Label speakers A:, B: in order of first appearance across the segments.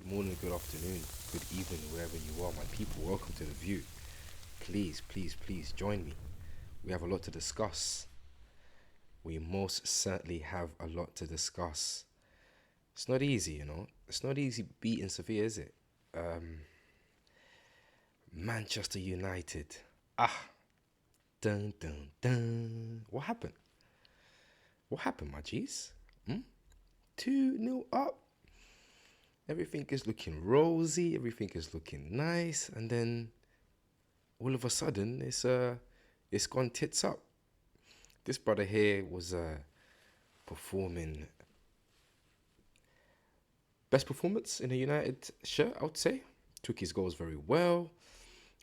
A: morning, good afternoon, good evening, wherever you are, my people. Welcome to the view. Please, please, please join me. We have a lot to discuss. We most certainly have a lot to discuss. It's not easy, It's not easy beating Sevilla, is it? Um, Manchester United. Ah, dun dun dun. What happened? What happened, my G's? 2-0 up. Everything is looking rosy. Everything is looking nice, and then all of a sudden, it's gone tits up. This brother here was performing best performance in a United shirt, I would say. Took his goals very well.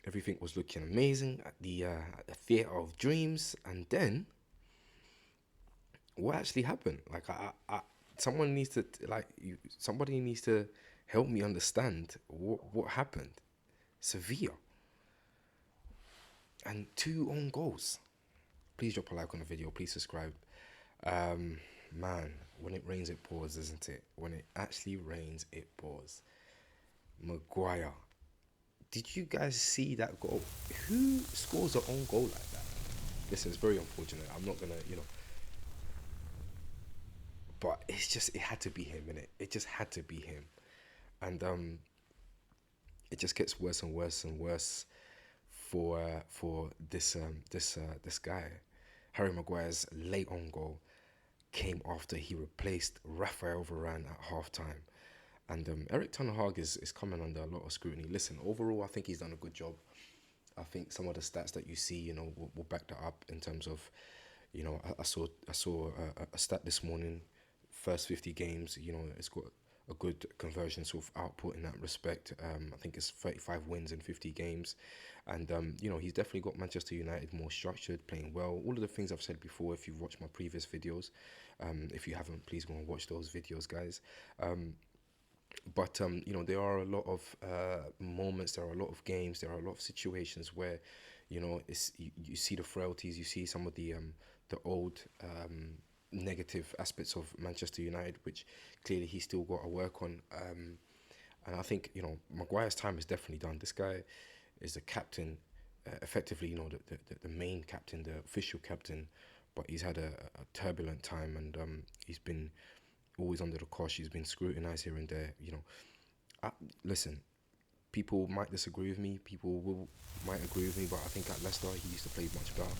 A: Everything was looking amazing at the theater of dreams, and then what actually happened? Like, someone needs to somebody needs to help me understand what happened. Sevilla and two own goals. Please drop a like on the video. Please subscribe. Um, Man, when it rains, it pours, isn't it? When it actually rains, it pours. Maguire. Did you guys see that goal? Who scores an own goal like that? Listen, it's very unfortunate. I'm not gonna, but it had to be him, innit? It just had to be him. And it just gets worse and worse and worse for this guy. Harry Maguire's late on goal came after he replaced Rafael Varane at halftime. And Eric Ten Hag is coming under a lot of scrutiny. Listen, overall, I think he's done a good job. I think some of the stats that you see, will back that up in terms of, I saw a stat this morning. First 50 games, it's got a good conversion sort of output in that respect. I think it's 35 wins in 50 games. And, he's definitely got Manchester United more structured, playing well. All of the things I've said before, if you've watched my previous videos. If you haven't, please go and watch those videos, guys. But there are a lot of moments, there are a lot of games, there are a lot of situations where, you see the frailties, you see some of the old negative aspects of Manchester United, which clearly he's still got to work on. And I think Maguire's time is definitely done. This guy is the captain, effectively, the main captain, the official captain, but he's had a turbulent time, and he's been always under the cosh. He's been scrutinized here and there. Listen, people might disagree with me. Might agree with me, but I think at Leicester he used to play much better,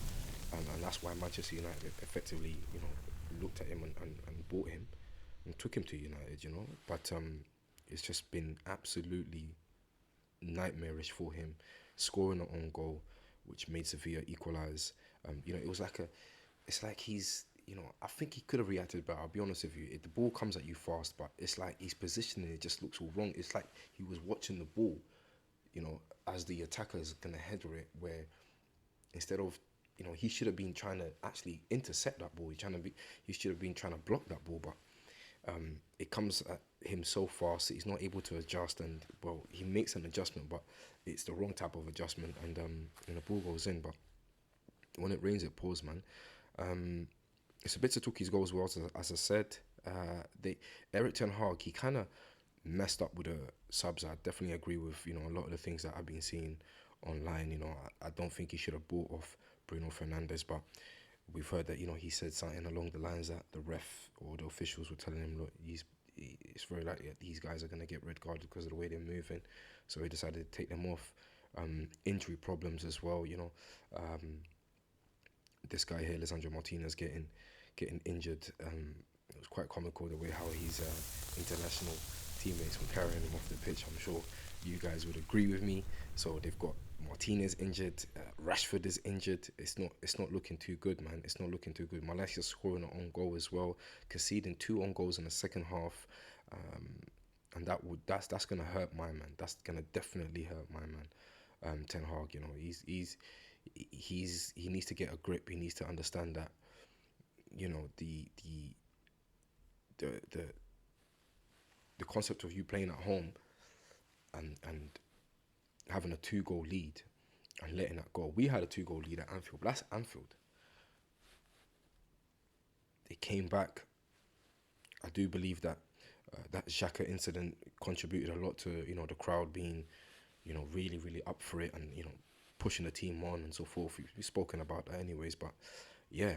A: and that's why Manchester United effectively, looked at him and bought him and took him to United. But it's just been absolutely nightmarish for him, scoring an own goal, which made Sevilla equalise. It was like it's like he's, I think he could have reacted better. I'll be honest with you. The ball comes at you fast, but it's like his positioning, it just looks all wrong. It's like he was watching the ball, as the attacker is going to header it, where instead of, he should have been trying to actually intercept that ball. He should have been trying to block that ball, but it comes at him so fast that he's not able to adjust. And, well, he makes an adjustment, but it's the wrong type of adjustment, and the ball goes in. But when it rains, it pours, man. It's a bit to took his goals well, as I said. Eric Ten Hag, he kind of messed up with the subs. I definitely agree with a lot of the things that I've been seeing online. I don't think he should have bought off Bruno Fernandes, but we've heard that he said something along the lines that the ref or the officials were telling him, look, it's very likely that these guys are going to get red carded because of the way they're moving, so he decided to take them off. Injury problems as well. This guy here, Lisandro Martinez, getting injured. It was quite comical the way how his international teammates were carrying him off the pitch. I'm sure you guys would agree with me. So they've got Martinez injured, Rashford is injured. It's not looking too good, man. It's not looking too good. Malaysia's scoring an own goal as well, conceding 2 own goals in the second half, and that's gonna hurt my man. That's gonna definitely hurt my man. Ten Hag, he needs to get a grip. He needs to understand that the the the concept of you playing at home and having a 2-goal lead and letting that go. We had a 2-goal lead at Anfield, but that's Anfield. They came back. I do believe that That Xhaka incident contributed a lot to the crowd being really really up for it, and pushing the team on and so forth. We've spoken about that anyways, but yeah,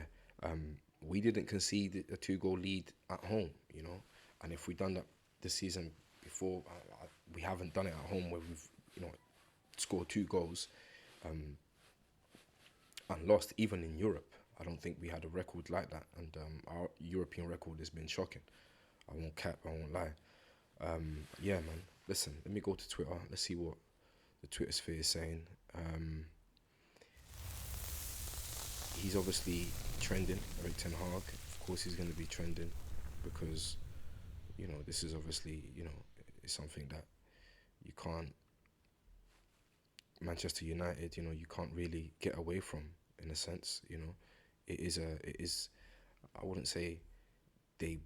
A: we didn't concede a 2 goal lead at home, and if we done that this season before, we haven't done it at home where we've scored 2 goals and lost even in Europe. I don't think we had a record like that, and our European record has been shocking. I won't cap, I won't lie. Yeah, man. Listen, let me go to Twitter. Let's see what the Twitter sphere is saying. He's obviously trending, Eric Ten Hag. Of course, he's going to be trending because this is obviously it's something that you can't. Manchester United, you can't really get away from in a sense. It is. I wouldn't say they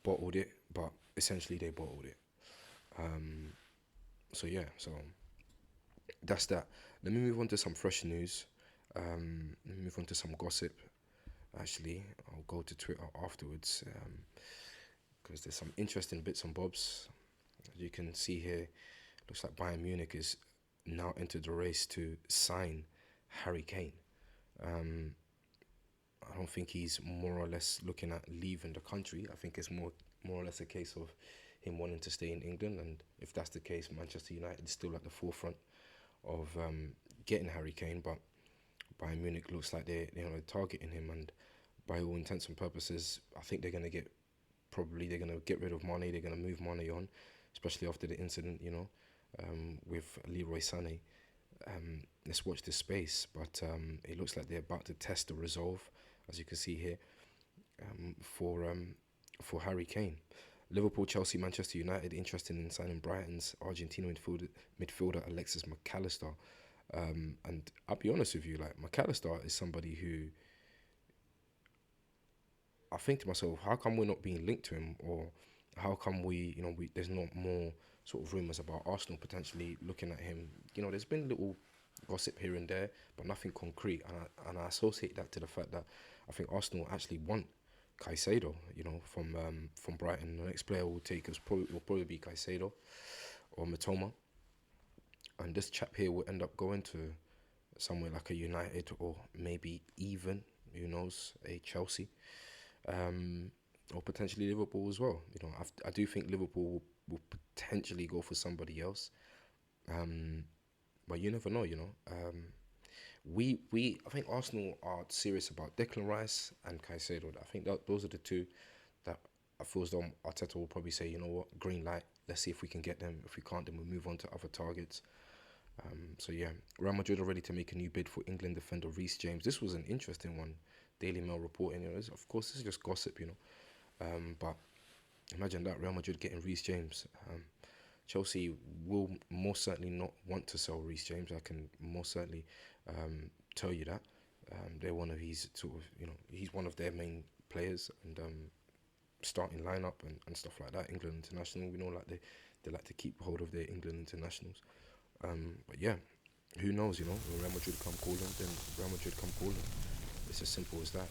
A: bottled it, but essentially they bottled it. So yeah, so that's that. Let me move on to some fresh news. Let me move on to some gossip. Actually, I'll go to Twitter afterwards because there's some interesting bits and bobs. As you can see here, looks like Bayern Munich is now entered the race to sign Harry Kane. I don't think he's more or less looking at leaving the country. I think it's more or less a case of him wanting to stay in England, and if that's the case, Manchester United is still at the forefront of getting Harry Kane. But Bayern Munich looks like they're targeting him, and by all intents and purposes, I think they're gonna get rid of Mane. They're gonna move Mane on, especially after the incident, with Leroy Sané. Let's watch this space, but it looks like they're about to test the resolve, as you can see here, for Harry Kane. Liverpool, Chelsea, Manchester United interested in signing Brighton's Argentinian midfielder Alexis McAllister. And I'll be honest with you, like McAllister is somebody who I think to myself, how come we're not being linked to him, or how come there's not more sort of rumours about Arsenal potentially looking at him? There's been little gossip here and there, but nothing concrete, and I associate that to the fact that I think Arsenal actually want Caicedo, from Brighton. The next player we'll take will probably be Caicedo or Matoma, and this chap here will end up going to somewhere like a United, or maybe even, who knows, a Chelsea, or potentially Liverpool as well. I do think Liverpool will potentially go for somebody else, but you never know. I think Arsenal are serious about Declan Rice and Caicedo. I think that those are the two that I feel as though Arteta will probably say, you know what, green light. Let's see if we can get them. If we can't, then we'll move on to other targets. So yeah, Real Madrid are ready to make a new bid for England defender Reece James. This was an interesting one. Daily Mail reporting. Of course, this is just gossip, but imagine that, Real Madrid getting Reece James. Chelsea will most certainly not want to sell Reece James. I can most certainly tell you that. They're one of his he's one of their main players, and starting lineup and stuff like that. England international, we know, like they like to keep hold of their England internationals. But yeah, who knows? When Real Madrid come calling, then Real Madrid come calling. It's as simple as that.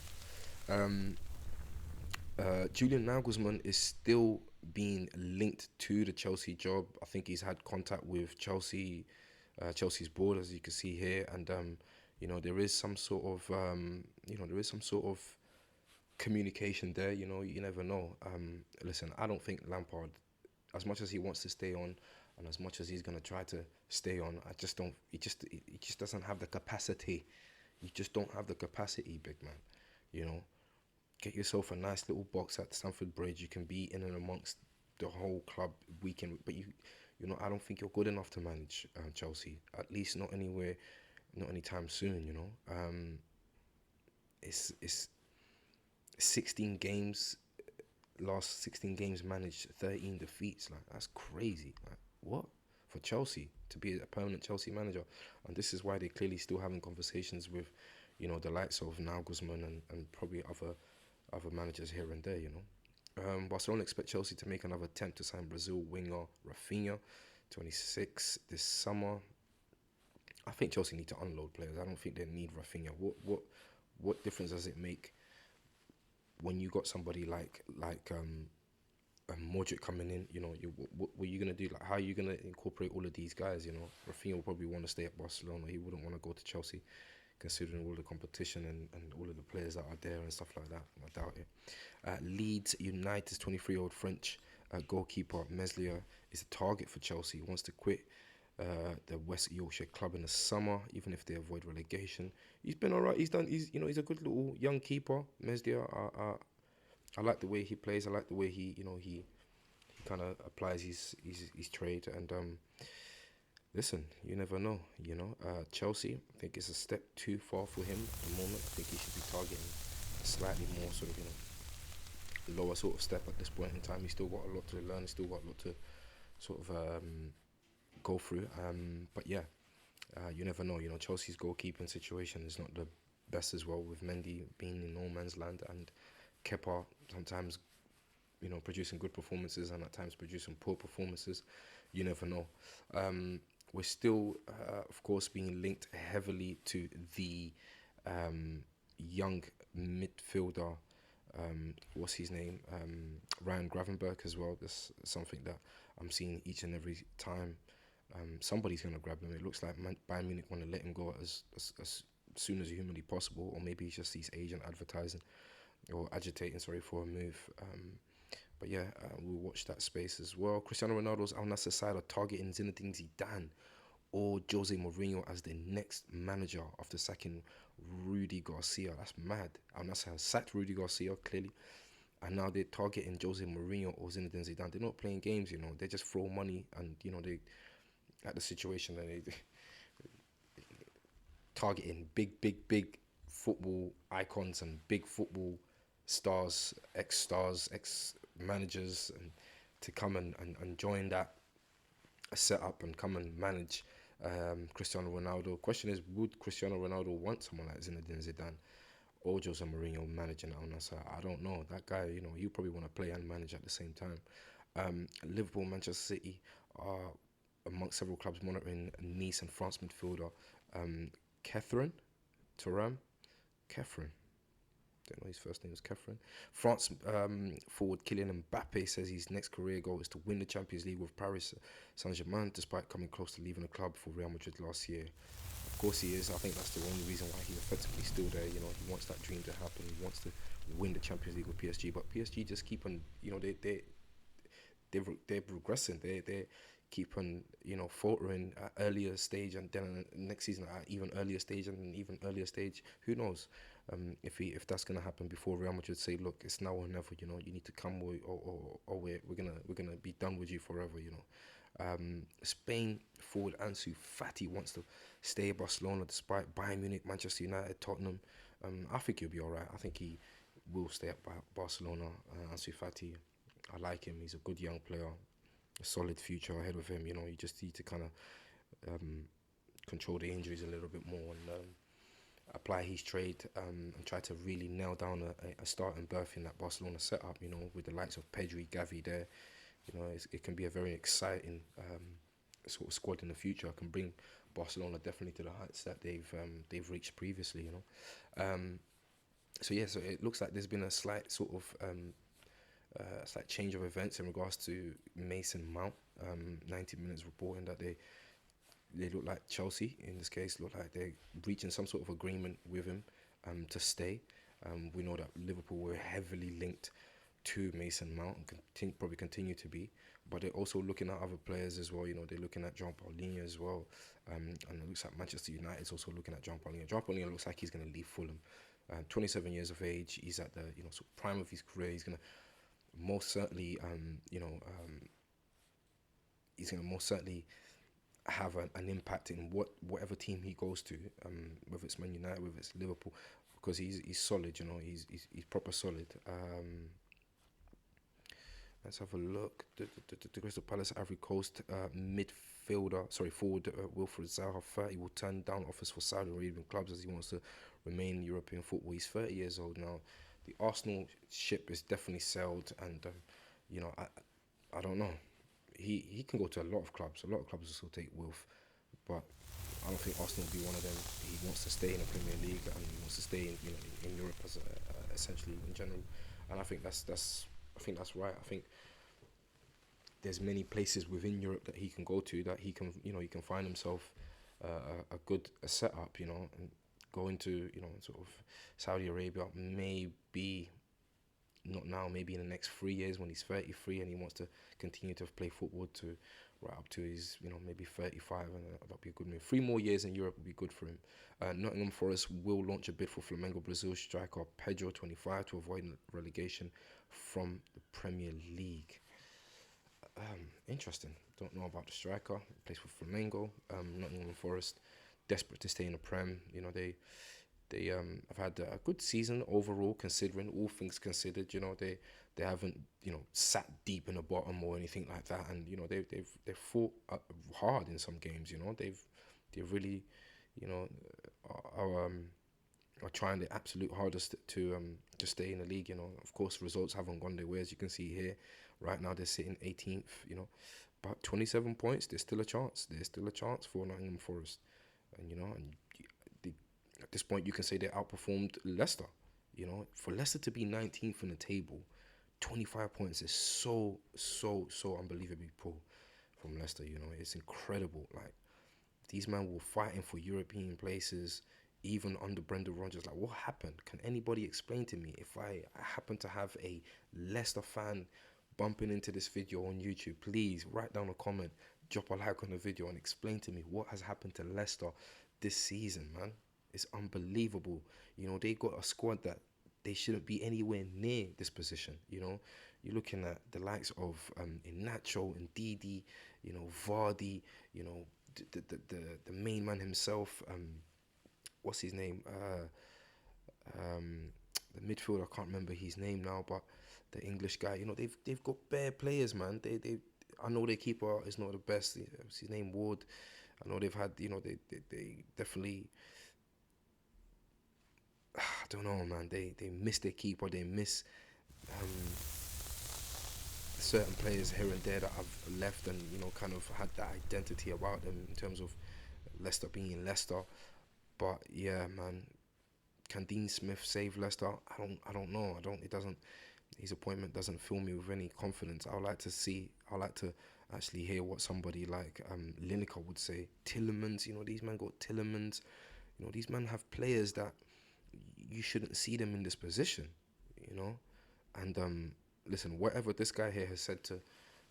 A: Julian Nagelsmann is still being linked to the Chelsea job. I think he's had contact with Chelsea's board, as you can see here, and there is some sort of communication there. You never know. Listen, I don't think Lampard, as much as he wants to stay on, and as much as he's gonna try to stay on, I just don't. He just doesn't have the capacity. You just don't have the capacity, big man. Get yourself a nice little box at Stamford Bridge. You can be in and amongst the whole club weekend, but I don't think you're good enough to manage Chelsea. At least not anywhere, not anytime soon. It's 16 games. Last 16 games managed 13 defeats. Like, that's crazy. Like, what? For Chelsea to be a permanent Chelsea manager, and this is why they're clearly still having conversations with, the likes of Nagelsmann and probably other managers here and there. Barcelona expect Chelsea to make another attempt to sign Brazil winger Rafinha, 26, this summer. I think Chelsea need to unload players. I don't think they need Rafinha. What difference does it make when you got somebody like Modric coming in, what are you gonna do? Like, how are you gonna incorporate all of these guys? Rafinha will probably want to stay at Barcelona. He wouldn't want to go to Chelsea, considering all the competition and all of the players that are there and stuff like that. I doubt it. Leeds United's 23-year-old French goalkeeper Meslier is a target for Chelsea. He wants to quit the West Yorkshire club in the summer, even if they avoid relegation. He's been alright. He's a good little young keeper. Meslier, I like the way he plays. I like the way he kind of applies his trade. And listen, you never know. Chelsea, I think it's a step too far for him at the moment. I think he should be targeting a slightly more sort of lower sort of step at this point in time. He's still got a lot to learn. He's still got a lot to sort of go through. But yeah, you never know. Chelsea's goalkeeping situation is not the best as well, with Mendy being in no man's land and Kepa sometimes producing good performances and at times producing poor performances. You never know. We're still, of course, being linked heavily to the young midfielder. What's his name? Ryan Gravenberch as well. That's something that I'm seeing each and every time. Somebody's going to grab him. It looks like Bayern Munich want to let him go as soon as humanly possible, or maybe it's just his agent advertising or agitating, sorry, for a move. But yeah, we'll watch that space as well. Cristiano Ronaldo's Al Nassr side are targeting Zinedine Zidane or Jose Mourinho as the next manager after sacking Rudy Garcia. That's mad. Al Nassr has sacked Rudy Garcia, clearly, and now they're targeting Jose Mourinho or Zinedine Zidane. They're not playing games, they just throw money, and they at the situation, and they targeting big football icons and big football stars, ex managers, and to come and join that setup and come and manage Cristiano Ronaldo. Question is, would Cristiano Ronaldo want someone like Zinedine Zidane or Jose Mourinho managing Al Nassr? I don't know. That guy, he probably want to play and manage at the same time. Liverpool, Manchester City are amongst several clubs monitoring Nice and France midfielder Catherine Thuram. Catherine. Don't know his first name is Catherine. France forward Kylian Mbappe says his next career goal is to win the Champions League with Paris Saint-Germain, despite coming close to leaving the club for Real Madrid last year. Of course he is. I think that's the only reason why he's effectively still there. He wants that dream to happen. He wants to win the Champions League with PSG. But PSG just keep on, they're progressing. They keep on faltering at earlier stage, and then next season at even earlier stage, and an even earlier stage. Who knows if that's gonna happen before Real Madrid say, look, it's now or never. You need to come, or we're gonna be done with you forever. Spain forward Ansu Fati wants to stay at Barcelona despite Bayern Munich, Manchester United, Tottenham. I think he'll be alright. I think he will stay at Barcelona. Ansu Fati, I like him. He's a good young player, a solid future ahead of him. You just need to kind of control the injuries a little bit more and apply his trade and try to really nail down a starting berth in that Barcelona setup. With the likes of Pedri, Gavi there. It can be a very exciting sort of squad in the future. It can bring Barcelona definitely to the heights that they've reached previously. So it looks like there's been a slight sort of slight change of events in regards to Mason Mount. 90 Minutes reporting that they look like Chelsea, in this case, look like they're reaching some sort of agreement with him to stay. We know that Liverpool were heavily linked to Mason Mount and probably continue to be, but they're also looking at other players as well. They're looking at John Paulinho as well, and it looks like Manchester United is also looking at John Paulinho. John Paulinho looks like he's going to leave Fulham. 27 years of age, he's at the sort of prime of his career. He's going to most certainly he's going to most certainly have an impact in whatever team he goes to, whether it's Man United, whether it's Liverpool, because he's solid. He's proper solid. Let's have a look. The Crystal Palace Ivory Coast forward Wilfred Zaha, 30, will turn down offers for Saudi Arabian clubs as he wants to remain in European football. He's 30 years old now. The Arsenal ship is definitely sailed, and I don't know. He can go to a lot of clubs. A lot of clubs will still take Wilf, but I don't think Arsenal will be one of them. He wants to stay in the Premier League, and he wants to stay in Europe as essentially in general. And I think that's right. I think there's many places within Europe that he can go to, that he can, he can find himself a good setup, and go into, sort of Saudi Arabia, maybe not now, maybe in the next 3 years when he's 33 and he wants to continue to play football to right up to his, maybe 35, and that'll be a good move. 3 more years in Europe will be good for him. Nottingham Forest will launch a bid for Flamengo Brazil striker Pedro, 25, to avoid relegation from the Premier League. Interesting. Don't know about the striker. Plays for Flamengo. Nottingham Forest, desperate to stay in the Prem. They have had a good season overall, considering all things considered. They haven't sat deep in the bottom or anything like that, and they've fought hard in some games. They've really are are trying their absolute hardest to stay in the league. Of course, results haven't gone their way, as you can see here. Right now, they're sitting 18th. But 27 points. There's still a chance. There's still a chance for Nottingham Forest, and they, at this point, you can say they outperformed Leicester. For Leicester to be 19th in the table, 25 points is so unbelievably poor from Leicester. It's incredible. Like, these men were fighting for European places even under Brendan Rodgers. Like, what happened? Can anybody explain to me? If I happen to have a Leicester fan bumping into this video on YouTube, please write down a comment, drop a like on the video, and explain to me what has happened to Leicester this season, man. It's unbelievable. They got a squad that they shouldn't be anywhere near this position. You're looking at the likes of Inacho and Didi, Vardy, the main man himself. What's his name? The midfielder, I can't remember his name now, but the English guy. They've got bare players, man. I know their keeper is not the best. What's his name? Ward. I know they've had. They definitely. I don't know, man. They miss their keeper. They miss certain players here and there that have left and kind of had that identity about them in terms of Leicester being Leicester. But yeah, man, can Dean Smith save Leicester? I don't know. I don't. It doesn't. His appointment doesn't fill me with any confidence. I like to actually hear what somebody like Lineker would say. Tillemans, these men got Tillemans. These men have players that you shouldn't see them in this position. And listen, whatever this guy here has said to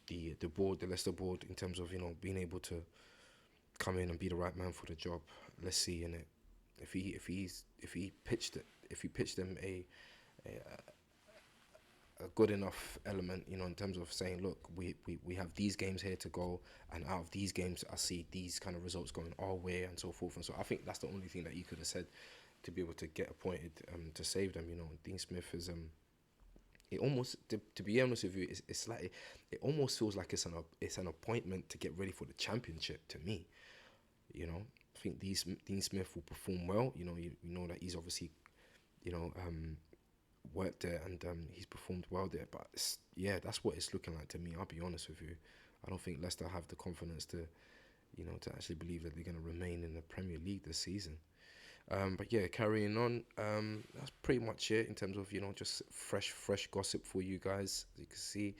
A: the board, the Leicester board, in terms of being able to come in and be the right man for the job. Let's see in it. If he pitched them a good enough element, in terms of saying, look, we have these games here to go, and out of these games, I see these kind of results going our way, and so forth. And so I think that's the only thing that you could have said to be able to get appointed to save them. Dean Smith is it almost, to be honest with you, it's like it almost feels like it's an appointment to get ready for the championship to me. I think Dean Smith will perform well. You know that he's obviously, worked there, and he's performed well there. But yeah, that's what it's looking like to me. I'll be honest with you. I don't think Leicester have the confidence to actually believe that they're going to remain in the Premier League this season. But yeah, carrying on, that's pretty much it in terms of, just fresh gossip for you guys, as you can see.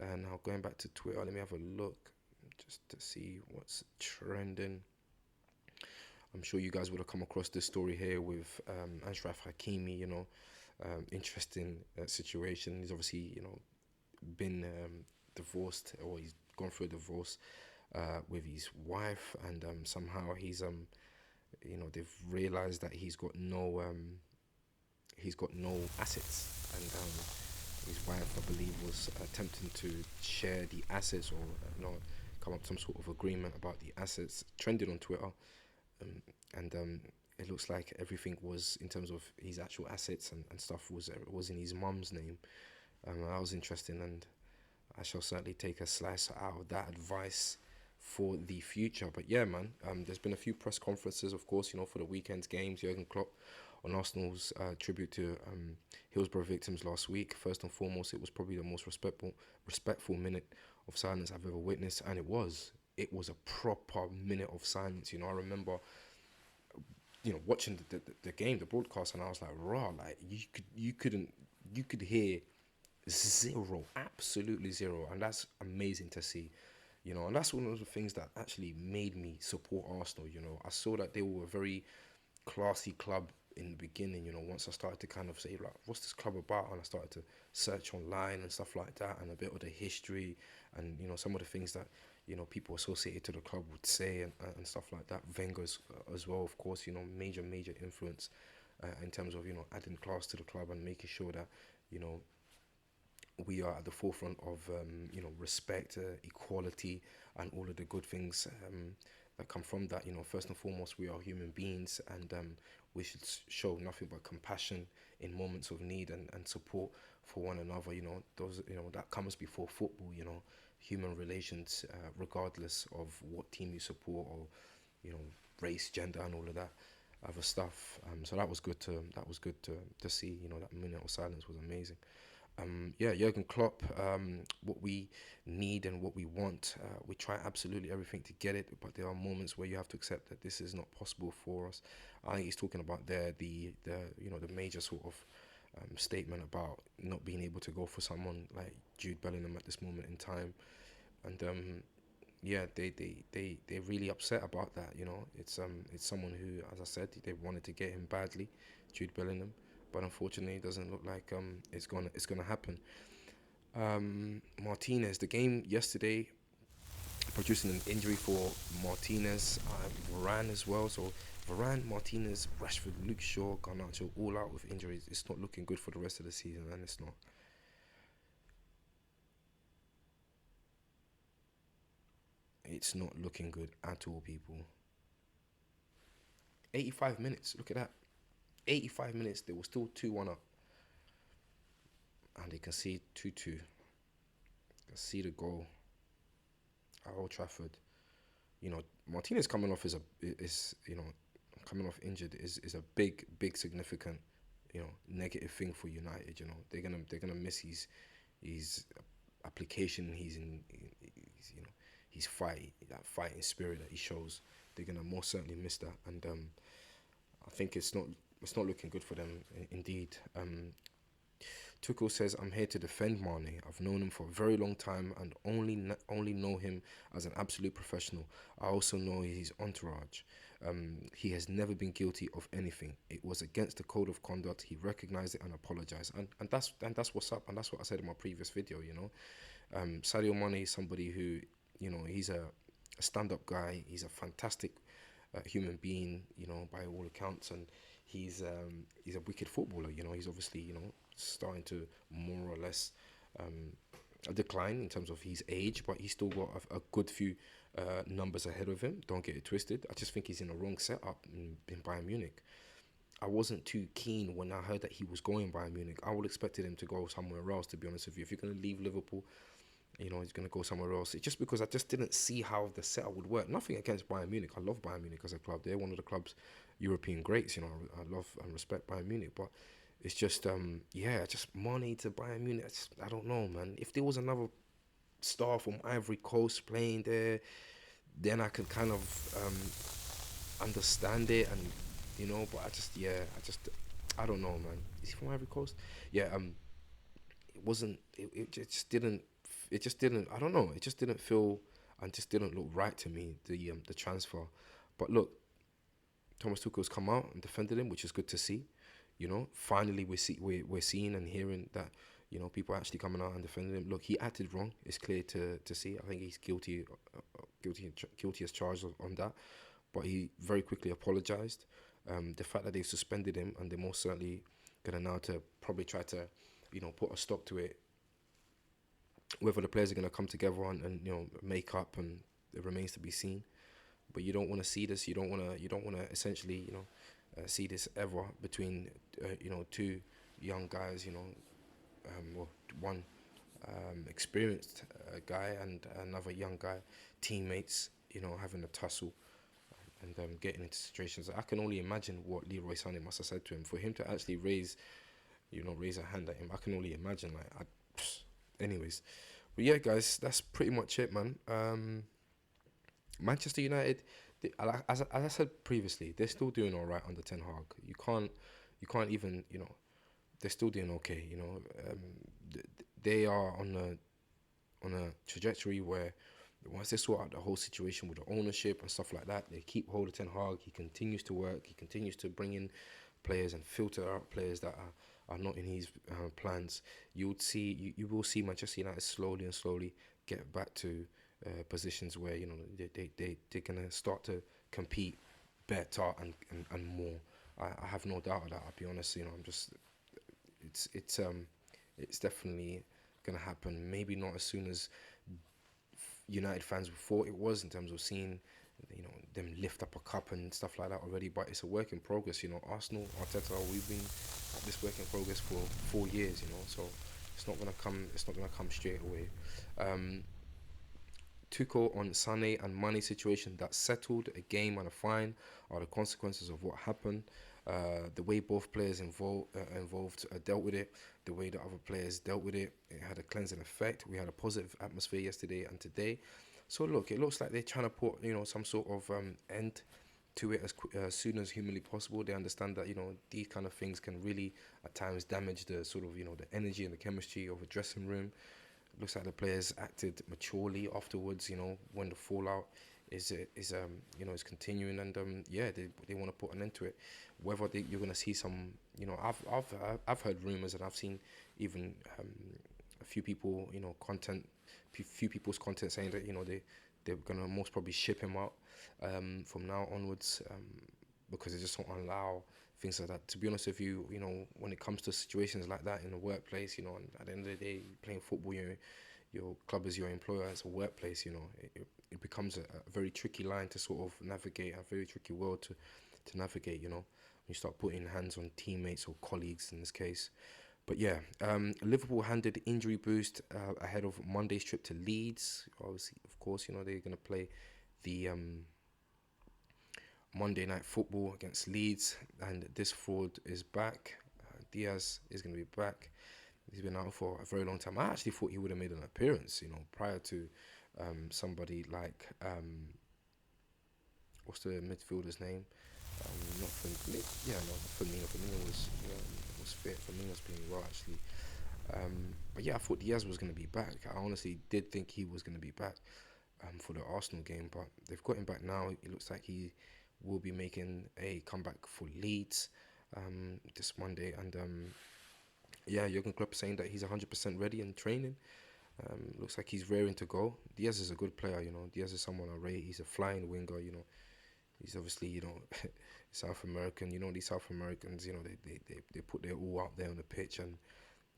A: And now going back to Twitter, let me have a look just to see what's trending. I'm sure you guys would have come across this story here with Ashraf Hakimi, interesting situation. He's obviously, been divorced, or he's gone through a divorce with his wife, and somehow he's they've realized that he's got no assets, and his wife, I believe, was attempting to share the assets, or come up with some sort of agreement about the assets. Trended on Twitter, and it looks like everything was, in terms of his actual assets and stuff, was in his mum's name. That was interesting, and I shall certainly take a slice out of that advice for the future. But yeah, man, there's been a few press conferences, of course, for the weekend's games. Jurgen Klopp on Arsenal's tribute to Hillsborough victims last week. First and foremost, it was probably the most respectful minute of silence I've ever witnessed, and it was a proper minute of silence. I remember watching the game, the broadcast, and I was like, raw, like you could hear Zero, absolutely zero, and that's amazing to see. And that's one of the things that actually made me support Arsenal. I saw that they were a very classy club in the beginning. Once I started to kind of say like, what's this club about, and I started to search online and stuff like that, and a bit of the history, and some of the things that people associated to the club would say, and stuff like that. Wenger's as well, of course. Major influence in terms of adding class to the club and making sure that you know we are at the forefront of respect, equality, and all of the good things that come from that. First and foremost, we are human beings, and we should show nothing but compassion in moments of need, and support for one another. Those that comes before football. Human relations, regardless of what team you support, or you know race, gender, and all of that other stuff. So that was good to see. That minute of silence was amazing. Yeah, Jurgen Klopp, what we need and what we want, we try absolutely everything to get it, but there are moments where you have to accept that this is not possible for us. I think he's talking about there the major sort of statement about not being able to go for someone like Jude Bellingham at this moment in time, and yeah, they're really upset about that. It's someone who, as I said, they wanted to get him badly, Jude Bellingham, but unfortunately, it doesn't look like it's gonna happen. Martinez, the game yesterday, producing an injury for Martinez, Varane as well. So Varane, Martinez, Rashford, Luke Shaw, Garnacho, all out with injuries. It's not looking good for the rest of the season, and it's not. It's not looking good at all, people. 85 minutes. Look at that. 85 minutes. They were still 2-1 up, and they can see 2-2. Can see the goal at Old Trafford. Martinez coming off coming off injured is a big significant negative thing for United. They're gonna miss his application. His fight, that fighting spirit that he shows. They're gonna most certainly miss that, and I think it's not looking good for them, indeed. Tuchel says, "I'm here to defend Mane. I've known him for a very long time and only know him as an absolute professional. I also know his entourage. He has never been guilty of anything. It was against the code of conduct. He recognized it and apologized. And that's what's up. And that's what I said in my previous video. Sadio Mane is somebody who, he's a stand-up guy. He's a fantastic human being, by all accounts, and he's a wicked footballer. He's obviously starting to more or less decline in terms of his age, but he's still got a good few numbers ahead of him. Don't get it twisted. I just think he's in a wrong setup in Bayern Munich. I wasn't too keen when I heard that he was going Bayern Munich. I would expected him to go somewhere else. To be honest with you, if you're going to leave Liverpool, he's going to go somewhere else. It's just because I just didn't see how the setup would work. Nothing against Bayern Munich. I love Bayern Munich as a club. They're one of the club's European greats. I love and respect Bayern Munich, but it's just just money to Bayern Munich. I don't know, man. If there was another star from Ivory Coast playing there, then I could kind of understand it, and but I don't know, man. Is he from Ivory Coast? Yeah. It wasn't. It just didn't. It just didn't. I don't know. It just didn't feel and just didn't look right to me. The transfer, but look, Thomas Tuchel's come out and defended him, which is good to see. Finally we're seeing and hearing that people are actually coming out and defending him. Look, he acted wrong. It's clear to see. I think he's guilty as charged on that, but he very quickly apologized. The fact that they've suspended him, and they're most certainly gonna now to probably try to put a stop to it. Whether the players are gonna come together and make up, and it remains to be seen. But you don't want to see this. You don't want to essentially see this ever between two young guys. Well, one experienced guy and another young guy, teammates. Having a tussle and getting into situations. I can only imagine what Leroy Sané must have said to him for him to actually raise a hand at him. I can only imagine. Anyways, but yeah, guys, that's pretty much it, man. Manchester United, as I said previously, they're still doing all right under Ten Hag. You can't even they're still doing okay. They are on a trajectory where once they sort out the whole situation with the ownership and stuff like that, they keep hold of Ten Hag. He continues to work. He continues to bring in players and filter out players that are not in his plans. You will see Manchester United slowly and slowly get back to positions where they're gonna start to compete better and more. I have no doubt of that. I'll be honest. I'm just it's it's um it's definitely gonna happen. Maybe not as soon as United fans thought it was in terms of seeing them lift up a cup and stuff like that already, but it's a work in progress. Arsenal, Arteta, we've been at this work in progress for 4 years. So it's not gonna come straight away. um Tuchel on Sané and Mane situation, that's settled. A game and a fine are the consequences of what happened. The way both players involved dealt with it, the way the other players dealt with it, it had a cleansing effect. We had a positive atmosphere yesterday and today. So look, it looks like they're trying to put some sort of end to it as soon as humanly possible. They understand that these kind of things can really at times damage the sort of the energy and the chemistry of a dressing room. Looks like the players acted maturely afterwards. When the fallout is continuing, and yeah, they want to put an end to it. Whether you're gonna see some, I've heard rumors, and I've seen even a few people, few people's content saying that they're gonna most probably ship him out from now onwards, because they just don't allow things like that. To be honest with you, when it comes to situations like that in the workplace, and at the end of the day, playing football, your club is your employer, it's a workplace, it becomes a very tricky line to sort of navigate, a very tricky world to navigate, when you start putting hands on teammates or colleagues in this case. But yeah, Liverpool handed injury boost ahead of Monday's trip to Leeds. Obviously, of course, they're going to play the Monday night football against Leeds, and this fraud is back. Diaz is going to be back. He's been out for a very long time. I actually thought he would have made an appearance, prior to somebody like what's the midfielder's name? Not Firmino. Yeah, no, not Firmino. Firmino was fit. Firmino was playing well actually. But yeah, I thought Diaz was going to be back. I honestly did think he was going to be back for the Arsenal game, but they've got him back now. It looks like he will be making a comeback for Leeds this Monday, and yeah, Jurgen Klopp saying that he's 100% ready and training. Looks like he's raring to go. Diaz is a good player, Diaz is someone I rate. He's a flying winger, He's obviously, South American. These South Americans, they put their all out there on the pitch, and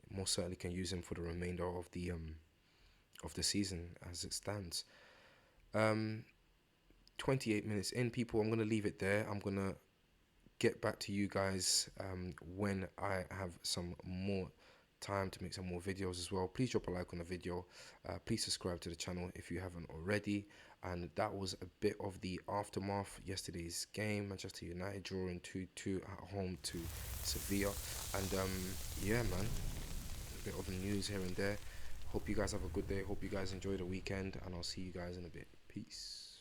A: most certainly can use him for the remainder of the season as it stands. 28 minutes in, people. I'm gonna leave it there. I'm gonna get back to you guys when I have some more time to make some more videos as well. Please drop a like on the video. Please subscribe to the channel if you haven't already. And that was a bit of the aftermath yesterday's game. Manchester United drawing 2-2 at home to Sevilla. And yeah, man, a bit of the news here and there. Hope you guys have a good day. Hope you guys enjoy the weekend, and I'll see you guys in a bit. Peace.